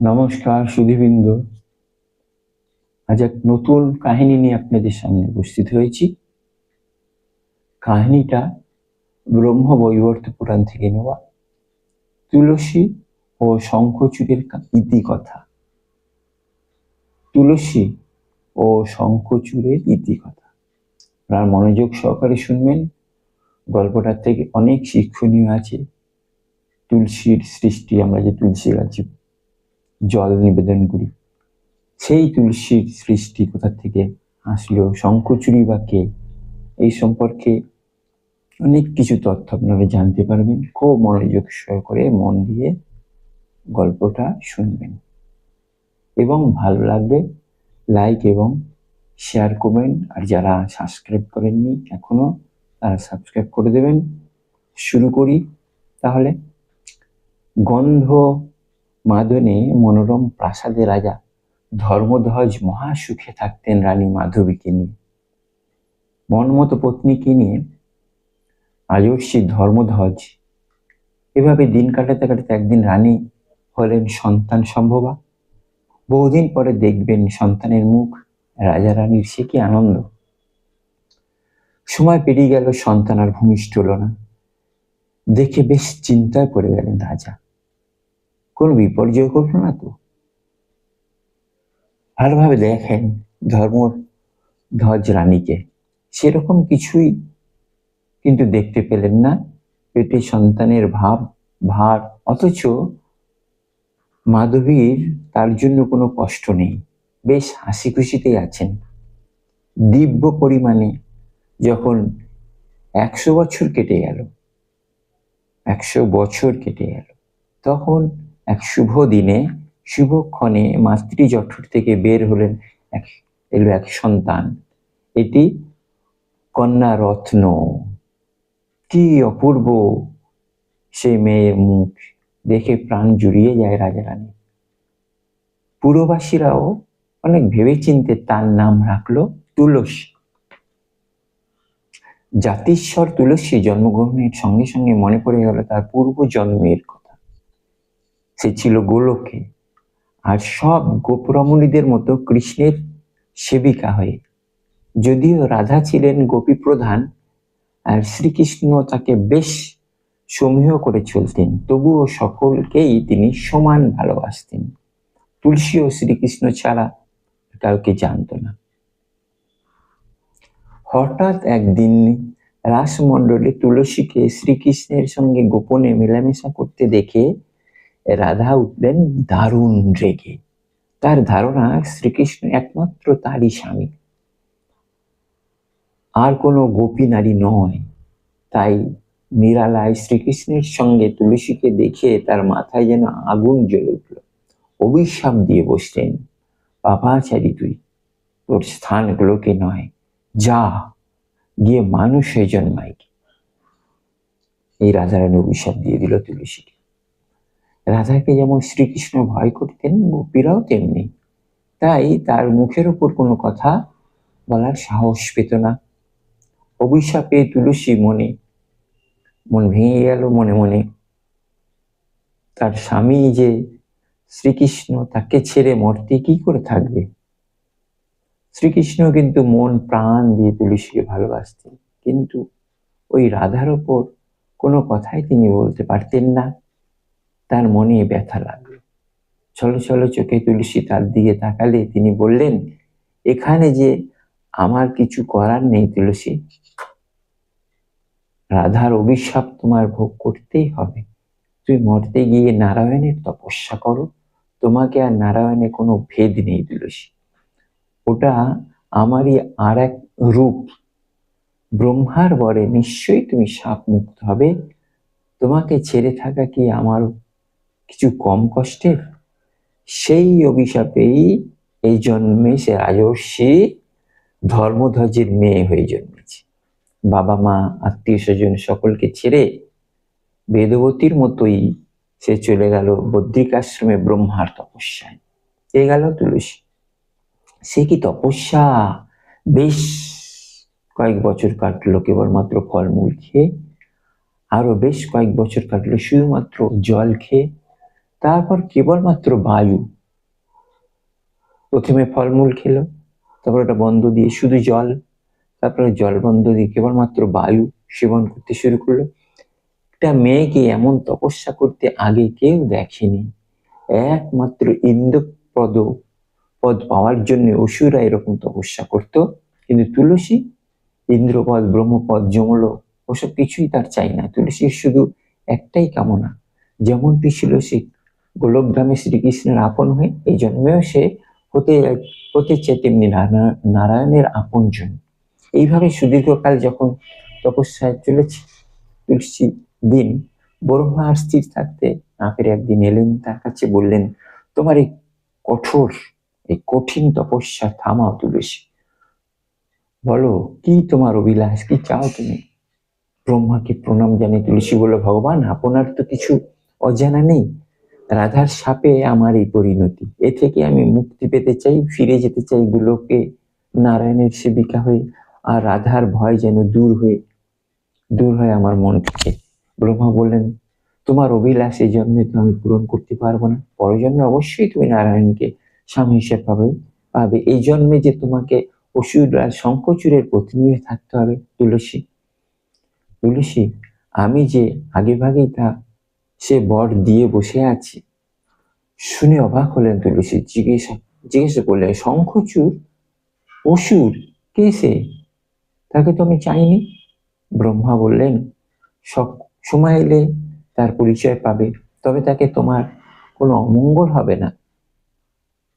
নমস্কার সুধীবৃন্দ। আজ এক নতুন কাহিনী নিয়ে আপনাদের সামনে উপস্থিত হয়েছি। কাহিনীটা ব্রহ্মবৈবর্ত পুরাণ থেকে নেওয়া। তুলসী ও শঙ্খচূড়ের ইতিকথা। তুলসী ও শঙ্খচূড়ের ইতিকথা। আপনারা মনোযোগ সহকারে শুনবেন। গল্পটার থেকে অনেক শিক্ষণীয় আছে। তুলসীর সৃষ্টি, আমরা যে তুলসী গাছে জল নিবেদন করি, সেই তুলসীর সৃষ্টি কোথা থেকে আসলো, শঙ্খচূড়ি বা কে, এই সম্পর্কে অনেক কিছু তথ্য আপনারা জানতে পারবেন। খুব মনোযোগ সহকারে মন দিয়ে গল্পটা শুনবেন এবং ভালো লাগলে লাইক এবং শেয়ার করবেন। আর যারা সাবস্ক্রাইব করেননি এখনো, তারা সাবস্ক্রাইব করে দেবেন। শুরু করি তাহলে। গন্ধ মাদনে মনোরম প্রাসাদে রাজা ধর্মধ্বজ মহাসুখে থাকতেন রানী মাধবীকে নিয়ে। মনমতো পত্নীকে নিয়ে রাজর্ষি ধর্মধ্বজ এভাবে দিন কাটাতে কাটাতে একদিন রানী হলেন সন্তান সম্ভবা। বহুদিন পরে দেখবেন সন্তানের মুখ। রাজা রানীর সে কি আনন্দ। সময় পেরিয়ে গেল, সন্তান আর ভূমিষ্ঠ হলো না। দেখে বেশ চিন্তায় পড়ে গেলেন রাজা। কোন বিপর্যয় করলো না তো? ভালোভাবে দেখেন ধর্মধ্বজ রানীকে, সেরকম কিছুই কিন্তু দেখতে পেলেন না। পেটে সন্তানের ভার, অথচ মাধবীর তার জন্য কোনো কষ্ট নেই, বেশ হাসি খুশিতেই আছেন। দিব্য পরিমাণে যখন 100 বছর কেটে গেল, 100 বছর কেটে গেল, তখন এক শুভ দিনে শুভক্ষণে মাতৃজঠর থেকে বের হলেন এক সন্তান। এটি কন্যা রত্ন। কি অপূর্ব সে মেয়ের মুখ, দেখে প্রাণ জুড়িয়ে যায় রাজা রানী। পুরবাসীরাও অনেক ভেবেচিন্তে তার নাম রাখলো তুলসী। জাতিস্বর তুলসী জন্মগ্রহণের সঙ্গে সঙ্গে মনে পড়ে গেল তার পূর্ব জন্মের কথা। সে ছিল গোলকে, আর সব গোপরমণীদের মতো কৃষ্ণের সেবিকা হয়ে। যদিও রাধা ছিলেন গোপী প্রধান আর শ্রীকৃষ্ণ তাকে বেশ সমীহ করে চলতেন, তবুও সকলকেই তিনি সমান ভালোবাসতেন। তুলসী ও শ্রীকৃষ্ণ ছাড়া কাউকে জানত না। হঠাৎ একদিন রাসমণ্ডলে তুলসীকে শ্রীকৃষ্ণের সঙ্গে গোপনে মেলামেশা করতে দেখে রাধা উঠলেন দারুণ রেগে। তার ধারণা শ্রীকৃষ্ণ একমাত্র তারই স্বামী, আর কোনো গোপী নারী নয়। তাই নিরালায় শ্রীকৃষ্ণের সঙ্গে তুলসীকে দেখে তার মাথায় যেন আগুন জ্বলে উঠল। অভিশাপ দিয়ে বসলেন, পাপাচারী তুই, তোর স্থান গুলোকে নয়, যা গিয়ে মানুষ হয়ে জন্মাই। এই রাধারানী অভিশাপ দিয়ে দিল তুলসীকে। রাধাকে যেমন শ্রীকৃষ্ণ ভয় করতেন, গোপীরাও তেমনি। তাই তার মুখের উপর কোনো কথা বলার সাহস পেত না। অভিশাপে তুলসী মন ভেঙে গেল। মনে মনে তার স্বামী যে শ্রীকৃষ্ণ, তাকে ছেড়ে মরতে কি করে থাকবে। শ্রীকৃষ্ণ কিন্তু মন প্রাণ দিয়ে তুলসীকে ভালোবাসতেন, কিন্তু ওই রাধার ওপর কোনো কথাই তিনি বলতে পারতেন না। তার মনে ব্যথা লাগলো। ছলো ছলো চোখে তুলসী তার দিকে তাকালে তিনি বললেন, এখানে যে আমার কিছু করার নেই তুলসী। রাধার অভিশাপ তোমার ভোগ করতেই হবে। তুই মরতে গিয়ে নারায়ণের তপস্যা করো। তোমাকে আর নারায়ণে কোনো ভেদ নেই তুলসী। ওটা আমারই আর এক রূপ। ব্রহ্মার বরে নিশ্চয়ই তুমি শাপ মুক্ত হবে। তোমাকে ছেড়ে থাকা কি আমার কিছু কম কষ্টের? সেই অভিশাপেই এই জন্মে সে রাজর্ষি ধর্মধ্বজের মেয়ে হয়ে জন্মেছে। বাবা মা আত্মীয় স্বজন সকলকে ছেড়ে বেদবতীর মতোই সে চলে গেল বদ্রিকাশ্রমে ব্রহ্মার তপস্যায়। এ গেল তুলসী। সে কি তপস্যা! বেশ কয়েক বছর কাটলো কেবলমাত্র ফলমূল খেয়ে, আরো বেশ কয়েক বছর কাটলো শুধুমাত্র জল খেয়ে। তারপর কেবলমাত্র বায়ু, প্রথমে ফলমূল খেলো, তারপর ওটা বন্ধ দিয়ে শুধু জল, তারপরে জল বন্ধ দিয়ে কেবলমাত্র বায়ু সেবন করতে শুরু করলো। একটা মেয়েকে এমন তপস্যা করতে আগে কেউ দেখেনি। একমাত্র ইন্দ্রপদ পদ পাওয়ার জন্য অসুররা এরকম তপস্যা করত, কিন্তু তুলসী ইন্দ্রপদ, ব্রহ্মপদ, যমলোক ওসব কিছুই তার চাই না। তুলসীর শুধু একটাই কামনা, যেমনটি ছিল সে গোলকধামে শ্রীকৃষ্ণের আপন হয়ে, এই জন্মেও সে হতে চায় তেমনি নারায়ণের আপনজন। এইভাবে সুদীর্ঘকাল যখন তপস্যায় চলেছে তুলসী, দিন ব্রহ্মা আর স্থির থাকতে না পেরে একদিন এলেন তার কাছে, বললেন, তোমার এই কঠিন তপস্যা থামাও তুলসী, বলো কি তোমার অভিলাষ, কি চাও তুমি? ব্রহ্মাকে প্রণাম জানিয়ে তুলসী বলল, ভগবান আপনার তো কিছু অজানা নেই, রাধার শাপে আমার এই পরিণতি, এ থেকে আমি মুক্তি পেতে চাই, ফিরে যেতে চাই গোলকে নারায়ণের সেবিকা হয়ে, আর রাধার ভয় যেন দূর হয় আমার মন থেকে। ব্রহ্মা বললেন, তোমার অভিলাষ এই জন্মে তো আমি পূরণ করতে পারবো না, পরের জন্মে অবশ্যই তুমি নারায়ণকে স্বামী হিসেবে পাবে। এই জন্মে যে তোমাকে অসুররাজ শঙ্খচূড়ের পত্নী হয়ে থাকতে হবে তুলসী, আমি যে আগে ভাগেই তা সে বর দিয়ে বসে আছি। শুনে অবাক হলেন তুলসী, জিজ্ঞাসা করলেন, শঙ্খচূড় অসুর, কে সে? তাকে তো আমি চাইনি। ব্রহ্মা বললেন, সময় এলে তার পরিচয় পাবে, তবে তাকে তোমার কোনো অমঙ্গল হবে না,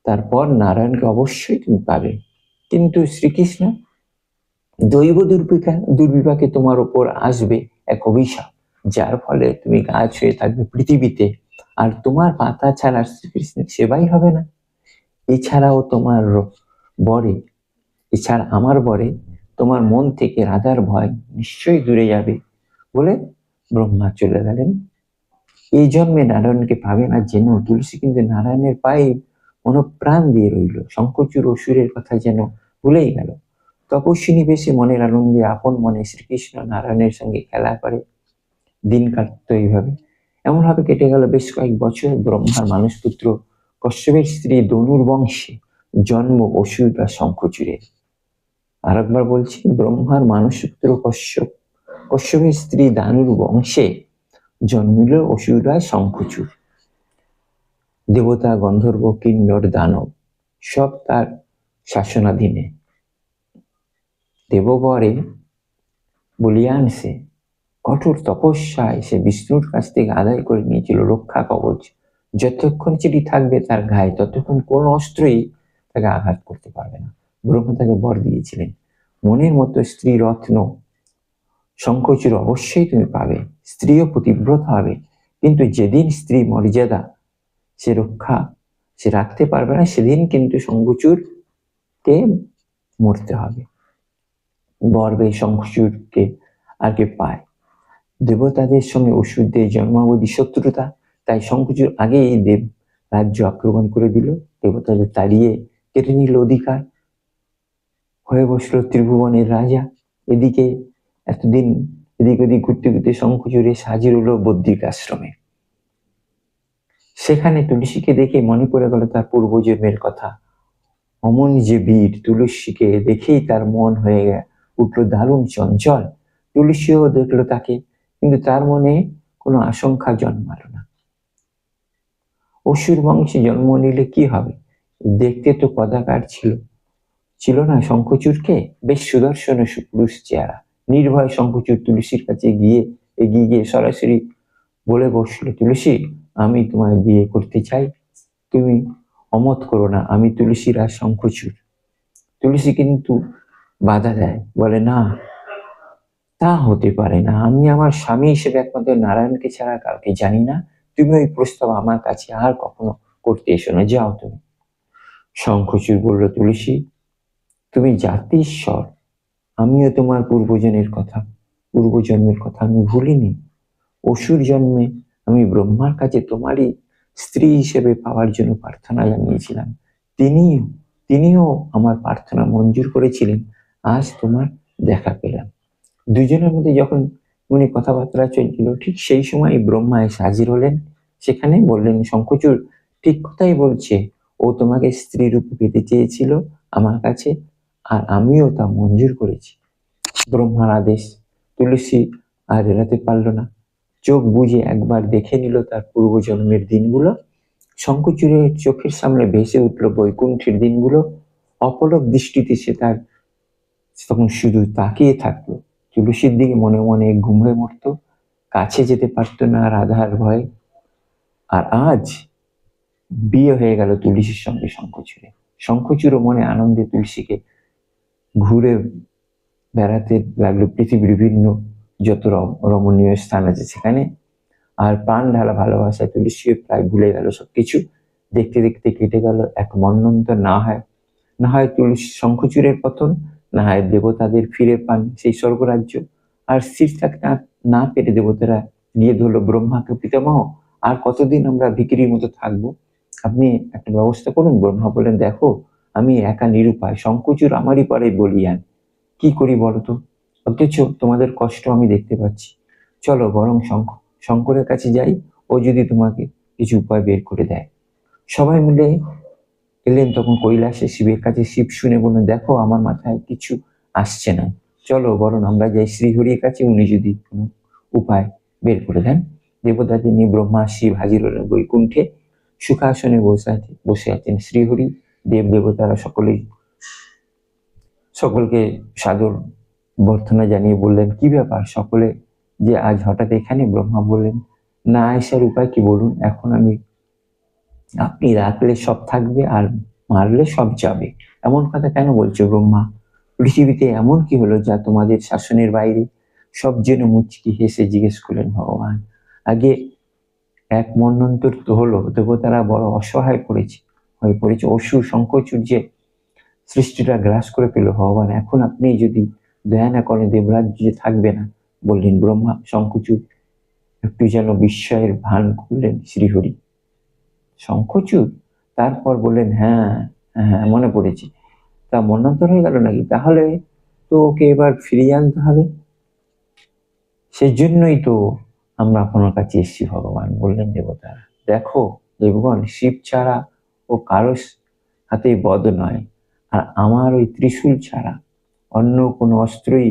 তারপর নারায়ণকে অবশ্যই তুমি পাবে। কিন্তু শ্রীকৃষ্ণ, দৈব দুর্বিপাকে তোমার উপর আসবে এক অভিশাপ, যার ফলে তুমি গাছ হয়ে থাকবে পৃথিবীতে, আর তোমার পাতা ছাড়া শ্রীকৃষ্ণের সেবাই হবে না। এছাড়াও আমার বরে তোমার মন থেকে রাধার ভয় নিশ্চয়ই দূরে যাবে। বলে ব্রহ্মা চলে গেলেন। এই জন্মে নারায়ণকে পাবে না যেন তুলসী কিন্তু নারায়ণের পায়ে মনোপ্রাণ দিয়ে রইল, শঙ্খচূড় অসুরের কথা যেন ভুলেই গেল। তপস্বিনী বেশে মনের আনন্দে আপন মনে শ্রীকৃষ্ণ নারায়ণের সঙ্গে খেলা করে দিন কাটতো। এইভাবে এমনভাবে কেটে গেল বেশ কয়েক বছর। ব্রহ্মার মানসপুত্র কশ্যপের স্ত্রী দনুর বংশে জন্ম অসুর বা শঙ্খচূড়ের। আর একবার বলছি, ব্রহ্মার মানসপুত্র কশ্যপের স্ত্রী দানুর বংশে জন্মিল অসুররাজ শঙ্খচূড়। দেবতা, গন্ধর্ব, কিন্নর, দানব সব তার শাসনাধীনে। দেববরে বলিয়ান সে, কঠোর তপস্যায় সে বিষ্ণুর কাছ থেকে আদায় করে নিয়েছিল রক্ষা কবচ। যতক্ষণ সেটি থাকবে তার গায়ে, ততক্ষণ কোনো অস্ত্রই তাকে আঘাত করতে পারবে না। ব্রহ্মা তাকে বর দিয়েছিলেন, মনের মতো স্ত্রী রত্ন শঙ্খচূড় অবশ্যই তুমি পাবে, স্ত্রীও পতিব্রত হবে, কিন্তু যেদিন স্ত্রী মর্যাদা সে রাখতে পারবে না, সেদিন কিন্তু শঙ্খচূড়কে মরতে হবে। বরবে শঙ্খচূড়কে আর কে পায়? দেবতাদের সঙ্গে অসুরদের জন্মাবধি শত্রুতা, তাই শঙ্খচূড় আগেই দেব রাজ্য আক্রমণ করে দিল, দেবতাদের তাড়িয়ে কেটে নিল অধিকার, হয়ে বসলো ত্রিভুবনের রাজা। এদিকে এতদিন এদিক ওদিক ঘুরতে ঘুরতে শঙ্খচূড়ে হাজির হলো বদ্রিক আশ্রমে। সেখানে তুলসীকে দেখে মনে পড়ে গেল তার পূর্বজন্মের কথা। অমন যে বীর, তুলসীকে দেখেই তার মন হয়ে উঠলো দারুণ চঞ্চল। তুলসীও দেখলো তাকে, কিন্তু তার মনে কোনো আশঙ্কা জন্মালো না। অসুর বংশে জন্ম নিলে কি হবে? দেখতে তো কদাকার ছিল না শঙ্খচূড়কে, বেশ সুদর্শন সুপুরুষ চেহারা। নির্ভয় শঙ্খচূড় তুলসীর কাছে এগিয়ে গিয়ে সরাসরি বলে বসলো, তুলসী, আমি তোমায় বিয়ে করতে চাই, তুমি অমত করো না, আমি তুলসীর আর শঙ্খচূড়। তুলসী কিন্তু বাধা দেয়, বলে, না, তা হতে পারে না, আমি আমার স্বামী হিসেবে একমাত্র নারায়ণকে ছাড়া কাউকে জানি না, তুমি ওই প্রস্তাব আমার কাছে আর কখনো করতে এসো না, যাও তুমি। শঙ্খচূড় বলল, তুলসী, তুমি জাতিশ্বর, আমিও তোমার পূর্বজন্মের কথা আমি ভুলিনি। অসুর জন্মে আমি ব্রহ্মার কাছে তোমারই স্ত্রী হিসেবে পাওয়ার জন্য প্রার্থনা জানিয়েছিলাম, তিনিও আমার প্রার্থনা মঞ্জুর করেছিলেন। আজ তোমার দেখা পেলাম। দুজনের মধ্যে যখন কথাবার্তা চলছিল, ঠিক সেই সময় ব্রহ্মা এসে হাজির হলেন। সেখানে বললেন শঙ্খচূড় ঠিক কথাই বলছে, ও তোমাকে স্ত্রী রূপে পেতে চেয়েছিল আমার কাছে, আর আমিও তা মঞ্জুর করেছি। ব্রহ্মার আদেশ। তুলসী আর এড়াতে পারল না, চোখ বুজে একবার দেখে নিল তার পূর্বজন্মের দিনগুলো। শঙ্খচূড়ের চোখের সামনে ভেসে উঠল বৈকুণ্ঠের দিনগুলো। অপলক দৃষ্টিতে সে তার তখন শুধু তাকিয়ে থাকলো। তুলসীর দিকে মনে মনে ঘুমড়ে মরতো, কাছে যেতে পারতো না রাধার ভয়। আর আজ বিয়ে হয়ে গেল তুলসীর সঙ্গে শঙ্খচূড়ে। শঙ্খচূড় মনে আনন্দে তুলসীকে ঘুরে বেড়াতে লাগলো পৃথিবীর বিভিন্ন যত রমণীয় স্থান আছে সেখানে। আর প্রাণ ঢালা ভালোবাসায় তুলসীও প্রায় ভুলে গেল সবকিছু। দেখতে দেখতে কেটে গেল এক মন্বন্তর। না হয় তুলসী শঙ্খচূড়ের পতন, না হয় দেবতাদের ফিরে পান সেই স্বর্গরাজ্য। আর স্থির থাকতে না পেরে দেবতারা গিয়ে ধরলো ব্রহ্মাকে পিতামহ, আর কতদিন আমরা ভিখিরির মতো থাকবো, আপনি একটা ব্যবস্থা করুন। ব্রহ্মা বললেন, দেখো আমি একা নিরুপায়, শঙ্খচূড় আমারই পরে বলিয়ান, কি করি বলতো, অথচ তোমাদের কষ্ট আমি দেখতে পাচ্ছি। চলো বরং শঙ্করের কাছে যাই, ও যদি তোমাকে কিছু উপায় বের করে দেয়। সবাই মিলে এলেন তখন কৈলাসে শিবের কাছে। শিব শুনে বললেন, দেখো আমার মাথায় কিছু আসছে না, চলো বরং আমরা যাই শ্রীহরির কাছে, উনি যদি কোনো উপায় বের করে দেন। দেবতাদের নিয়ে ব্রহ্মা শিব হাজির হলেন বৈকুণ্ঠে। সুখাসনে বসে আছেন শ্রীহরি। দেব দেবতারা সকলকে সাদর বর্ধনা জানিয়ে বললেন, কি ব্যাপার সকলে যে আজ হঠাৎ এখানে? ব্রহ্মা বললেন, না আসার উপায় কি বলুন, এখন আপনি রাখলে সব থাকবে আর মারলে সব যাবে, এমন কথা কেন বলছো ব্রহ্মা? পৃথিবীতে এমন কি হলো যা তোমাদের শাসনের বাইরে? সব যেন মুচকি হেসে জিজ্ঞেস করলেন ভগবান। আগে এক মন্বন্তর তো হলো দেবতারা বড় অসহায় হয়ে পড়েছে, অসুর শঙ্খচূড় যে সৃষ্টিটা গ্রাস করে পেল। ভগবান এখন আপনি যদি দয়া না করেন দেবরাজ্য যে থাকবে না, বললেন ব্রহ্মা। শঙ্খচূড় একটু যেন বিস্ময়ের ভান করলেন শ্রীহরি। শঙ্খচূড়? তারপর বললেন, হ্যাঁ হ্যাঁ মনে পড়েছে, তা মন্বন্তর হয়ে গেল নাকি? তাহলে তো ওকে এবার ফিরিয়ে আনতে হবে। সেজন্যই তো আমরা আপনার কাছে এসেছি ভগবান, বললেন দেবতারা। দেখো দেবগণ, শিব ছাড়া ও কারো হাতেই বধ নয়, আর আমার ওই ত্রিশূল ছাড়া অন্য কোনো অস্ত্রই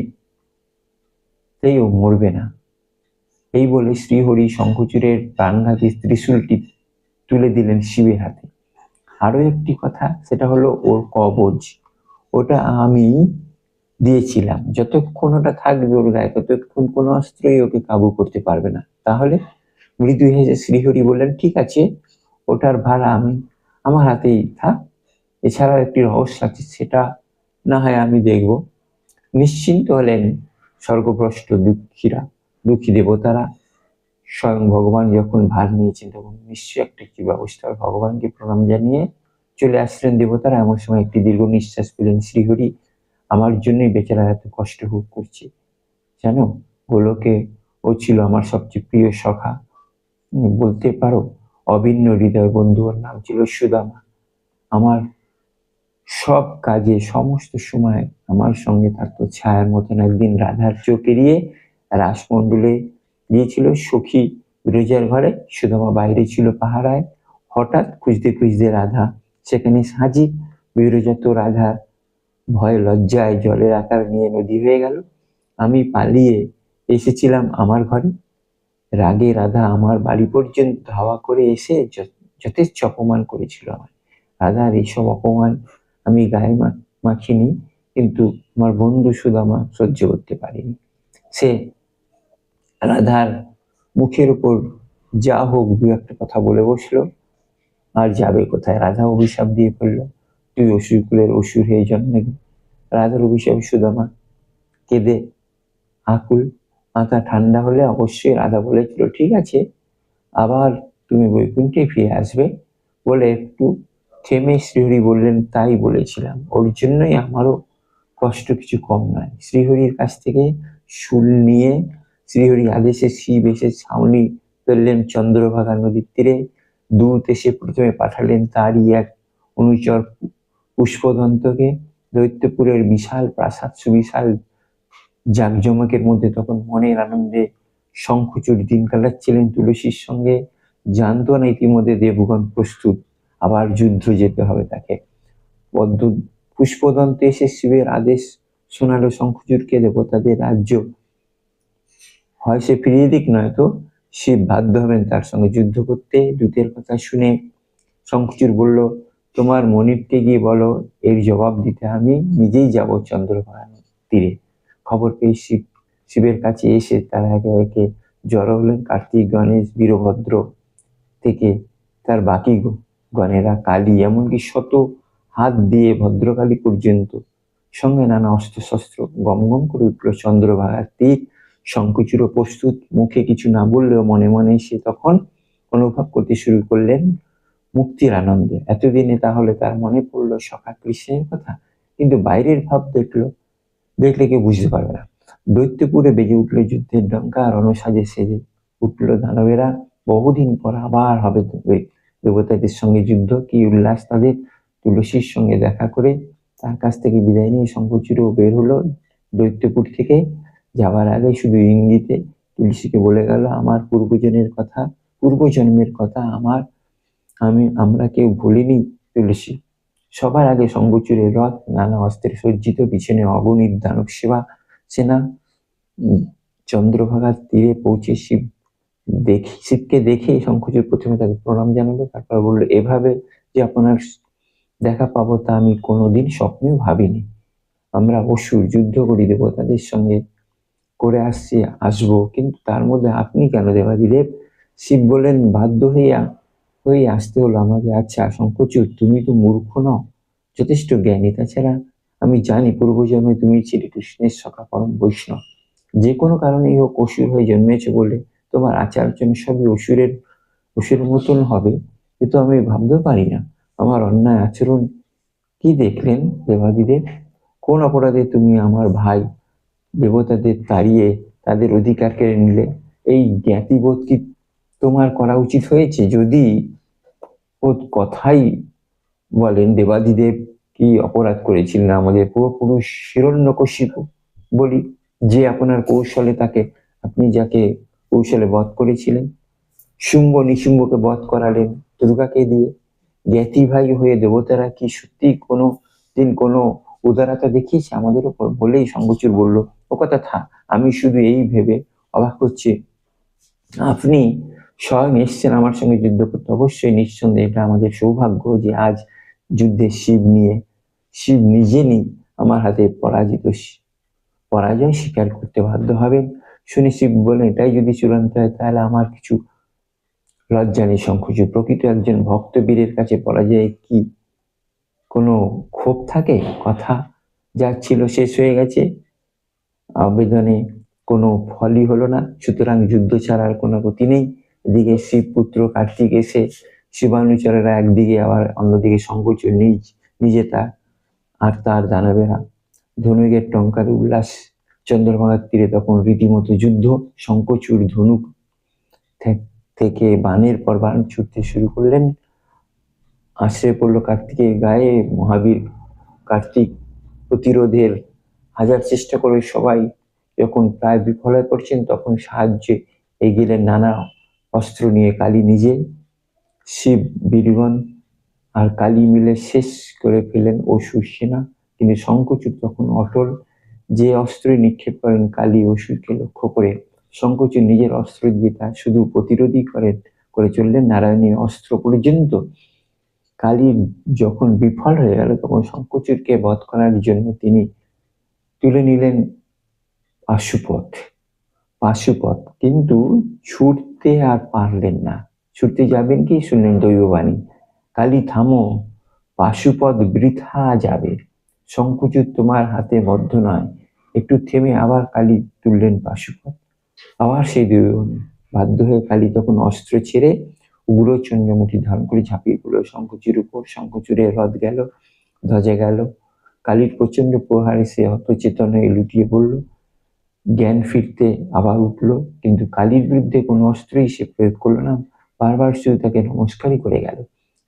ও মরবে না। এই বলে শ্রীহরি শঙ্খচূড়ের প্রাণঘাতী ত্রিশূলটি তুলে দিলেন শিবের হাতে। আরো একটি কথা, সেটা হলো ওর কবজ, ওটা আমি দিয়েছিলাম। যতক্ষণ ওটা থাকবে ওর গায়ে, ততক্ষণ কোনো অস্ত্রই ওকে কাবু করতে পারবে না। তাহলে মৃদু হেসে শ্রীহরি বললেন, ঠিক আছে, ওটার ভাড়া আমার হাতেই থাক। এছাড়াও একটি রহস্য আছে, সেটা না হয় আমি দেখব। নিশ্চিন্ত হলেন স্বর্গভ্রষ্ট দুঃখী দেবতারা। স্বয়ং ভগবান যখন ভার নিয়েছেন তখন নিশ্চয়ই একটা কি ব্যবস্থা। ভগবানকে প্রণাম জানিয়ে চলে আসলেন দেবতারা। এমন সময় একটি দীর্ঘ নিঃশ্বাস পেলেন শ্রীহরি। আমার জন্যই বেচারা এত কষ্ট ভোগ করছে, জানো, গোলকে ও ছিল আমার সবচেয়ে প্রিয় সখা, বলতে পারো অভিন্ন হৃদয় বন্ধু। ওর নাম ছিল সুদামা। আমার সব কাজে সমস্ত সময় আমার সঙ্গে থাকতো ছায়ার মতন। একদিন রাধার চোখ এড়িয়ে রাসমণ্ডলে গিয়েছিল সখী বিরজার ঘরে, সুদামা বাইরে ছিল পাহারায়। হঠাৎ খুঁজতে খুঁজতে রাধা সেখানে হাজির। বিরজা তো রাধার ভয় লজ্জায় জলের আকার নিয়ে নদী হয়ে গেল। আমি পালিয়ে এসেছিলাম আমার ঘরে। রাগে রাধা আমার বাড়ি পর্যন্ত ধাওয়া করে এসে যথেষ্ট অপমান করেছিল আমার। রাধার এইসব অপমান আমি গায়ে মাখিনি, কিন্তু আমার বন্ধু সুদামা সহ্য করতে পারিনি। সে রাধার মুখের উপর যা হোক দু একটা কথা বলে বসলো, আর যাবে কোথায়? রাধা অভিশাপ দিয়ে ফেললো, তুই অসুর কুলের অসুর হয়ে জন্মে। রাধার অভিশাপ সুদামা কেঁদে আকুল। মাথা ঠান্ডা হলে অবশ্যই রাধা বলেছিল, ঠিক আছে, আবার তুমি বৈকুণ্ঠে ফিরে আসবে। বলে একটু থেমে শ্রীহরি বললেন, তাই বলেছিলাম, ওর জন্যই আমারও কষ্ট কিছু কম নয়। শ্রীহরির কাছ থেকে শুল নিয়ে শ্রীহরি আদেশে শিব এসে ছাউনি ফেললেন চন্দ্রভাগা নদীর তীরে। দূত এসে প্রথমে পাঠালেন তারই এক অনুচর পুষ্পদন্তকে। দৈত্যপুরের বিশাল প্রাসাদ সুবিশাল জাঁকজমকের মধ্যে তখন মনের আনন্দে শঙ্খচূড় দিন কাটাচ্ছিলেন তুলসীর সঙ্গে। জানতো না ইতিমধ্যে দেবগণ প্রস্তুত, আবার যুদ্ধ যেতে হবে তাকে। পুষ্পদন্তে এসে শিবের আদেশ শোনালো শঙ্খচূড়কে দেবতাদের রাজ্য হয় সে ফিরিয়ে দিক, নয়তো শিব বাধ্য হবেন তার সঙ্গে যুদ্ধ করতে। দূতের কথা শুনে শঙ্খচূড় বলল, তোমার মনিবকে গিয়ে বলো এর জবাব দিতে আমি নিজেই যাব চন্দ্রভাগা তীরে। খবর পেয়ে শিবের কাছে এসে তারা একে একে জড়ো হলেন কার্তিক, গণেশ, বীরভদ্র থেকে তার বাকি গণেরা, কালী, এমনকি শত হাত দিয়ে ভদ্রকালী পর্যন্ত, সঙ্গে নানা অস্ত্র শস্ত্র। গম গম করে উঠল চন্দ্রভাগার তীর। শঙ্খচূড় প্রস্তুত, মুখে কিছু না বললেও মনে মনে সে তখন অনুভব করতে শুরু করলেন মুক্তির আনন্দে। এতদিনে তাহলে তার মনে পড়লো সখা কৃষ্ণের কথা, কিন্তু বাইরের ভাব দেখলে কেউ বুঝতে পারবে না। দৈত্যপুরে বেজে উঠলো যুদ্ধের ডঙ্কা, রণসাজে সেজে উঠলো দানবেরা। বহুদিন পর আবার হবে দেবতাদের সঙ্গে যুদ্ধ, কি উল্লাস তাদের। তুলসীর সঙ্গে দেখা করে তার কাছ থেকে বিদায় নিয়ে শঙ্খচূড় বের হলো দৈত্যপুর থেকে। যাওয়ার আগে শুধু ইঙ্গিতে তুলসীকে বলে গেল, আমার পূর্বজন্মের কথা আমরা কেউ ভুলিনি তুলসী। সবার আগে শঙ্খচূড়ের রথ, নানা অস্ত্রে সজ্জিত, পিছনে অগণিত দানব সেনা। চন্দ্রভাগার তীরে পৌঁছে শিবকে দেখে শঙ্খচূড় প্রথমে তাকে প্রণাম জানালো, তারপর বললো, এভাবে যে আপনার দেখা পাবো তা আমি কোনোদিন স্বপ্নেও ভাবিনি। আমরা অসুর, যুদ্ধ করি দেবতাদের সঙ্গে করে আসবো, কিন্তু তার মধ্যে আপনি কেন দেবাদিদেব? শিব বললেন, বাধ্য হয়ে আসতে হলো আমাকে। আচ্ছা শঙ্খচূড়, তুমি তো মূর্খ নও, যথেষ্ট জ্ঞানী। তাছাড়া আমি জানি পূর্বজন্মে তুমি ছিলে কৃষ্ণের সখা পরম বৈষ্ণব। যে কোনো কারণেই হোক অসুর হয়ে জন্মেছে বলে তোমার আচার আচরণ সবই অসুরের মতন হবে, কিন্তু আমি ভাবতেও পারি না আমার অন্যায় আচরণ। কি দেখলেন দেবাদিদেব? কোন অপরাধে তুমি আমার ভাই দেবতাদের তাড়িয়ে তাদের অধিকার কেড়ে নিলে? এই জ্ঞাতিবোধ কি তোমার করা উচিত হয়েছে? যদি কথাই বলেন দেবাদিদেব কি অপরাধ করেছিলেন আমাদের পূর্বপুরুষ হিরণ্যকশিপু বলি, যে আপনার কৌশলে আপনি যাকে কৌশলে বধ করেছিলেন, শুম্ভ নিশুম্ভকে বধ করালেন দুর্গাকে দিয়ে। জ্ঞাতি ভাই হয়ে দেবতারা কি সত্যি কোনো দিন কোনো উদারতা দেখিয়েছে আমাদের উপর? বলেই শঙ্খচূড় বলল, ও কথা থাক, আমি শুধু এই ভেবে অবাক হচ্ছি আপনি স্বয়ং এসছেন আমার সঙ্গে যুদ্ধ করতে। অবশ্যই নিঃসন্দেহে এটা আমাদের সৌভাগ্য যে আজ যুদ্ধে শিব নিজে আমার হাতে পরাজয় স্বীকার করতে বাধ্য হবেন। শুনে শিব বলেন, এটাই যদি চূড়ান্ত হয় তাহলে আমার কিছু লজ্জা নেই শঙ্খচূড়। প্রকৃত একজন ভক্ত বীরের কাছে পরাজয়ে কি কোনো ক্ষোভ থাকে? কথা যা ছিল শেষ হয়ে গেছে, আবেদনে কোনো ফলই হলো না, সুতরাং যুদ্ধ ছাড়ার কোনো গতি নেই। এদিকে শিবপুত্র কার্তিক এসে শিবানুচরেরা একদিকে, আবার অন্যদিকে শঙ্খচূড় নিজে তার দানবেরা। ধনুকের টঙ্কার উল্লাস। চন্দ্রভাগার তীরে তখন রীতিমতো যুদ্ধ। শঙ্খচূড় ধনুক থেকে বাণের পর বাণ ছুটতে শুরু করলেন। আশ্রয় পড়ল কার্তিকের গায়ে। মহাবীর কার্তিক প্রতিরোধের হাজার চেষ্টা করে সবাই যখন প্রায় বিফল হয়ে পড়ছেন, তখন সাহায্যে এগিয়ে নানা অস্ত্র নিয়ে কালী নিজে। শিব, বীরগণ আর কালী মিলে শেষ করে ফেলেন অসুর সেনা। কিন্তু শঙ্খচূড় তখন অটল। যে অস্ত্র নিক্ষেপ করেন কালী অসুরকে লক্ষ্য করে, শঙ্খচূড় নিজের অস্ত্র দিয়ে তা শুধু প্রতিরোধই করে চললেন নারায়ণীয় অস্ত্র পর্যন্ত। কালী যখন বিফল হয়ে গেল, তখন শঙ্খচূড়কে বধ করার জন্য তিনি তুলে নিলেন পাশুপথ, কিন্তু ছুটতে আর পারলেন না। ছুটতে যাবেন কি, শুনলেন দৈববাণী, কালী থামো, পাশুপথ বৃথা যাবে। শঙ্খচূড় তোমার হাতে বদ্ধ নয়। একটু থেমে আবার কালী তুললেন পাশুপথ। আবার সেই দৈববাণী। বাধ্য হয়ে কালী তখন অস্ত্র ছেড়ে উগ্র চন্দ্রমুখী ধারণ করে ঝাঁপিয়ে পড়ল শঙ্খচূড়ের উপর। শঙ্খচূড়ের রথ গেল, ধ্বজা গেল। কালীর প্রচন্ড প্রহারে সে হতচেতন হয়ে লুটিয়ে পড়ল। জ্ঞান ফিরতে আবার উঠল, কিন্তু কালীর বিরুদ্ধে কোনো অস্ত্রই সে প্রয়োগ করলো না। বারবার শুধু তাকে নমস্কারই করে গেল।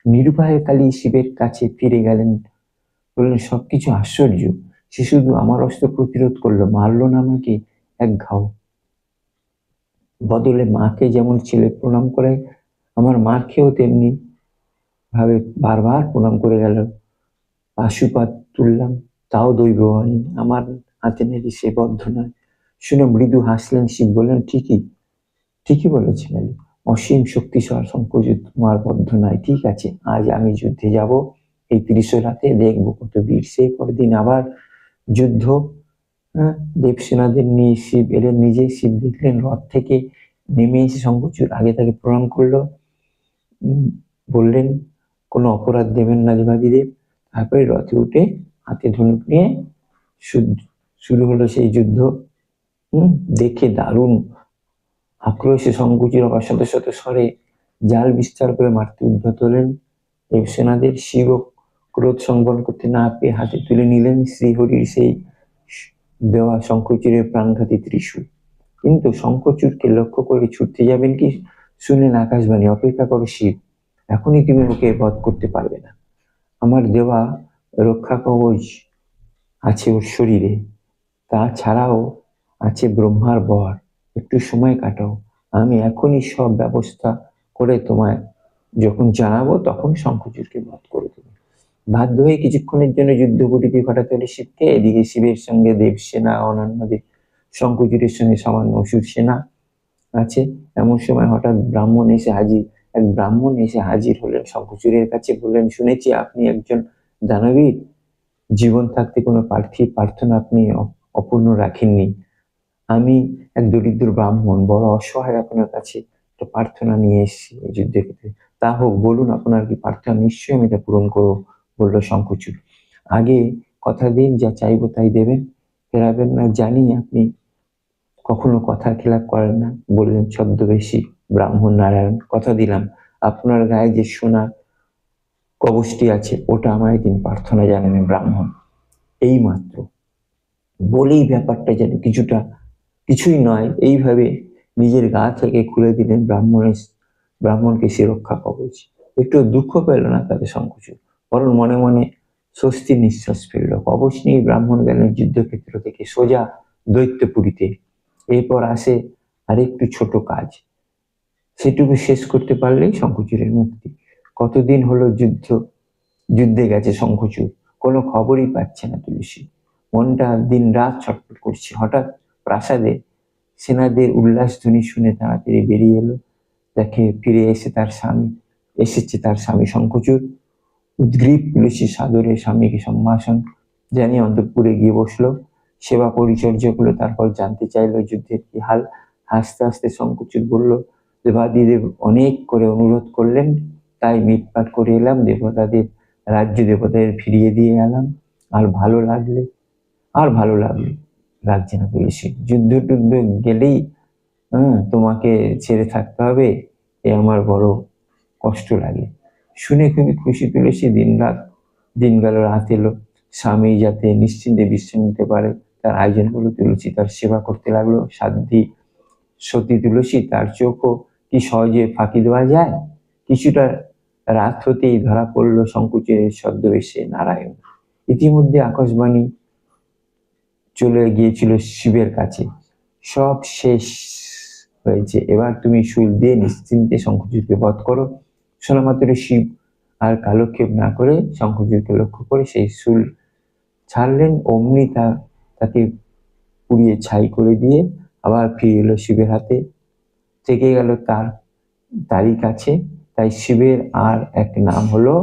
নিরুপায় কালী শিবের কাছে ফিরে গেলেন, বললেন, সবকিছু আশ্চর্য। সে শুধু আমার অস্ত্র প্রতিরোধ করলো, মারলো না আমাকে এক ঘাও। বদলে মাকে যেমন ছেলে প্রণাম করে আমার মাকেও তেমনি ভাবে বারবার প্রণাম করে গেল। পাশুপাত তুললাম, তাও দৈব হয়নি। আমার হাতে নাকি সে বদ্ধ নয়। শুনে মৃদু হাসলেন শিব, বললেন, ঠিকই ঠিকই বলেছেন আলী। অসীম শক্তিস্বর শঙ্করযুদ্ধ তোমার বদ্ধ নয়। ঠিক আছে, আজ আমি যুদ্ধে যাব। এই ত্রিশূলাতে দেখবো কত বীর। সেই পরদিন আবার যুদ্ধ। হ্যাঁ, দেবসেনাদের নিয়ে শিব এলেন নিজে। শিব দেখলেন রথ থেকে নেমে এসে শঙ্করচূড় আগে তাকে প্রণাম করলো। বললেন, কোনো অপরাধ দেবেন না দেবাদিদেব। তারপরে রথে উঠে হাতে ধনুক নিয়ে শুরু হলো সেই যুদ্ধ। দেখে দারুণ আক্রোশে শঙ্করচূড় আবার শত শত স্বরে জাল বিস্তার করে মারতে উদ্যত হলেন। দেবসেনাদের শিব ক্রোধ সংবরণ করতে না পেয়ে হাতে তুলে নিলেন শ্রীহরির সেই দেওয়া শঙ্করচূড়ের প্রাণঘাতী ত্রিশূল। কিন্তু শঙ্করচূড়কে লক্ষ্য করে ছুটতে যাবেন কি শুনলেন আকাশবাণী, অপেক্ষা করো শিব, এখনই তুমি ওকে বধ করতে পারবে না। আমার দেওয়া রক্ষা কবচ আছে ওর শরীরে, তাছাড়াও আছে ব্রহ্মার বর। একটু সময় কাটাও, আমি এখনই সব ব্যবস্থা করে তোমায় যখন জানাবো তখন শঙ্করচূড়কে বধ করে দেবে। বাধ্য হয়ে কিছুক্ষণের জন্য যুদ্ধ গতিতে ঘটাতে হলে শিবকে। এদিকে শিবের সঙ্গে দেবসেনা, অন্যান্যদের শঙ্করচূড়ের সঙ্গে সামান্য অসুর সেনা আছে। এমন সময় হঠাৎ এক ব্রাহ্মণ এসে হাজির হলেন শঙ্করচূড়ের কাছে। বললেন, শুনেছি আপনি একজন দানবীর, জীবন থাকতে কোনো পার্থিব প্রার্থনা আপনি অপূর্ণ রাখেননি। আমি এক দরিদ্র ব্রাহ্মণ, বড় অসহায়, আপনার কাছে একটা প্রার্থনা নিয়ে এসেছি এই যুদ্ধের ক্ষেত্রে। তা হোক, বলুন আপনার কি প্রার্থনা, নিশ্চয়ই আমি তা পূরণ করবো, বললো শঙ্করচূড়। আগে কথা দিন, যা চাইবো তাই দেবেন, ফেরাবেন না। জানি আপনি কখনো কথার খেলাপ করেন না, বললেন ছদ্মবেশী ব্রাহ্মণ নারায়ণ। কথা দিলাম আপনার গায়ে যে সোনার কবচটি আছে ওটা আমায় দিন, প্রার্থনা জানাবেন ব্রাহ্মণ। এই মাত্র বলেই ব্যাপারটা যেন কিছুই নয় এইভাবে নিজের গা থেকে খুলে দিলেন ব্রাহ্মণকে সে রক্ষা কবচ। একটু দুঃখ পেল না তাতে শঙ্করচূড়, বরং মনে মনে স্বস্তির নিঃশ্বাস ফেলল। কবচ নিয়ে ব্রাহ্মণ গেলেন যুদ্ধক্ষেত্র থেকে সোজা দৈত্যপুরীতে। এরপর আসে আরেকটু ছোট কাজ, সেটুকু শেষ করতে পারলেই শঙ্করচূড়ের মুক্তি। কতদিন হলো যুদ্ধে গেছে শঙ্করচূড়, কোনো খবরই পাচ্ছে না তুলসী। মনটা দিন রাত ছটফট করছে। হঠাৎ প্রাসাদে সেনাদের উল্লাসধ্বনি শুনে তাড়াতাড়ি বেরিয়ে এলো। দেখে ফিরে এসেছে তার স্বামী শঙ্করচূড়। উদ্গ্রীব তুলসী সাদরে স্বামীকে সম্ভাষণ জানিয়ে অন্তঃপুরে গিয়ে বসলো। সেবা পরিচর্যা করলো। তারপর জানতে চাইলো যুদ্ধের কি হাল। হাসতে হাসতে শঙ্করচূড় বলল, দেবাদিদেব অনেক করে অনুরোধ করলেন, তাই মিটপাট করে এলাম। দেবতাদের ফিরিয়ে দিয়ে এলাম। আর ভালো লাগছে না তুলসী। যুদ্ধ টুদ্ধ গেলেই তোমাকে ছেড়ে থাকতে হবে, এ আমার বড় কষ্ট লাগে। শুনে খুবই খুশি তুলসী। দিন গেল, রাত এলো। স্বামী যাতে নিশ্চিন্তে বিশ্রাম নিতে পারে তার আয়োজন হলো। তুলসী তার সেবা করতে লাগলো। সাধ্যি সতী তুলসী, তার চোখও কি সহজে ফাঁকি দেওয়া যায়। কিছুটা রাত হতেই ধরা পড়লো শঙ্করচূড়ের ছদ্মবেশে নারায়ণ। ইতিমধ্যে আকাশবাণী চলে গিয়েছিল শিবের কাছে, সব শেষ হয়েছে, এবার তুমি শুল দিয়ে নিশ্চিন্তে শঙ্করচূড়কে বধ করো। শোনা মাত্র শিব আর কালক্ষেপ না করে শঙ্করচূড়কে লক্ষ্য করে সেই শুল ছাড়লেন। অমনি তাকে পুড়িয়ে ছাই করে দিয়ে আবার ফিরে এলো শিবের হাতে। থেকে গেল তারই কাছে। তাই শিবের আর এক নাম হলো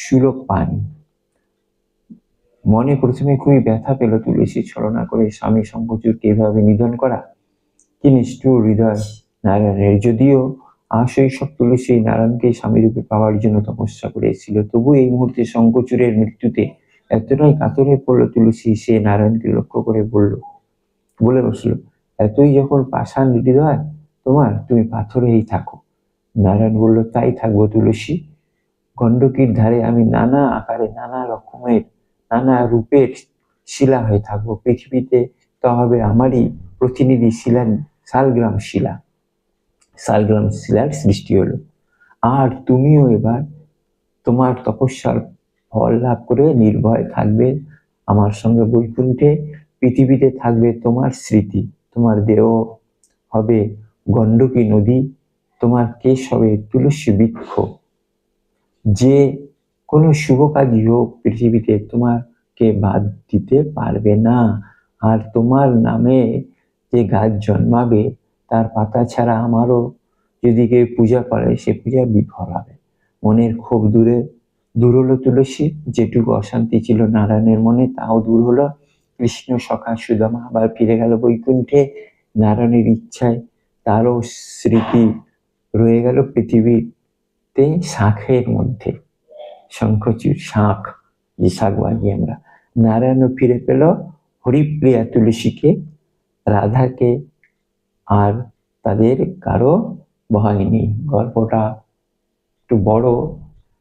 শূলপাণি। মনে প্রথমে খুবই ব্যথা পেল তুলসী, ছলনা করে স্বামী শঙ্করচূড়কে এভাবে নিধন করা, কি নিষ্ঠুর হৃদয় নারায়ণের। যদিও আশৈশব তুলসী নারায়ণকে স্বামীরূপে পাওয়ার জন্য তপস্যা করে এসেছিল, তবু এই মুহূর্তে শঙ্করচূড়ের মৃত্যুতে এতটাই কাতর হয়ে পড়লো তুলসী, সে নারায়ণকে লক্ষ্য করে বলে বসলো, এতই যখন পাষাণ হৃদয় তোমার, তুমি পাথরেই থাকো। নারায়ণ বলল, তাই থাকবো তুলসী। গণ্ডকীর ধারে আমি নানা আকারে, নানা রকমের, নানা রূপের শিলা হয়ে থাকবো। পৃথিবীতে তা হবে আমারই প্রতিনিধি শালগ্রাম শিলার সৃষ্টি হলো। আর তুমিও এবার তোমার তপস্যার ফল লাভ করে নির্ভয় থাকবে আমার সঙ্গে বৈকুণ্ঠে। পৃথিবীতে থাকবে তোমার স্মৃতি, তোমার দেহ হবে গণ্ডকী নদী, তোমার কেশ হবে তুলসী বৃক্ষ। যে কোনো শুভ কাজই হোক পৃথিবীতে তোমাকে বাদ দিতে পারবে না। আর তোমার নামে যে গাছ জন্মাবে তার পাতা ছাড়া আমারও যদি কেউ পূজা করে সে পূজা বিফল হবে। মনের খুব দূর হলো তুলসী। যেটুকু অশান্তি ছিল নারায়ণের মনে তাও দূর হলো। কৃষ্ণ সখা সুদামা আবার ফিরে গেল বৈকুণ্ঠে। নারায়ণের ইচ্ছায় তারও স্মৃতি রয়ে গেল পৃথিবীতে শাঁখের মধ্যে। শঙ্খচূড় শাঁখ, যে শাঁখ বাজি আমরা। নারায়ণও ফিরে পেল হরিপ্রিয়া তুলসীকে, রাধাকে, আর তাদের কারো ভয় নেই। গল্পটা একটু বড়,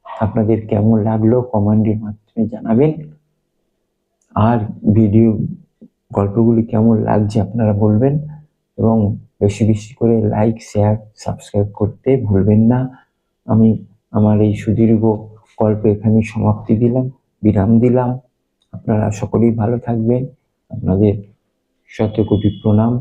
আপনাদের কেমন লাগলো কমেন্টের মাধ্যমে জানাবেন। আর ভিডিও গল্পগুলি কেমন লাগছে আপনারা বলবেন, এবং বেশি বেশি করে লাইক শেয়ার সাবস্ক্রাইব করতে ভুলবেন না। আমি আমার এই সুদীর্ঘ গল্প এখানে সমাপ্তি দিলাম, বিরাম দিলাম। আপনারা সকলেই ভালো থাকবেন। আপনাদের শত কোটি প্রণাম।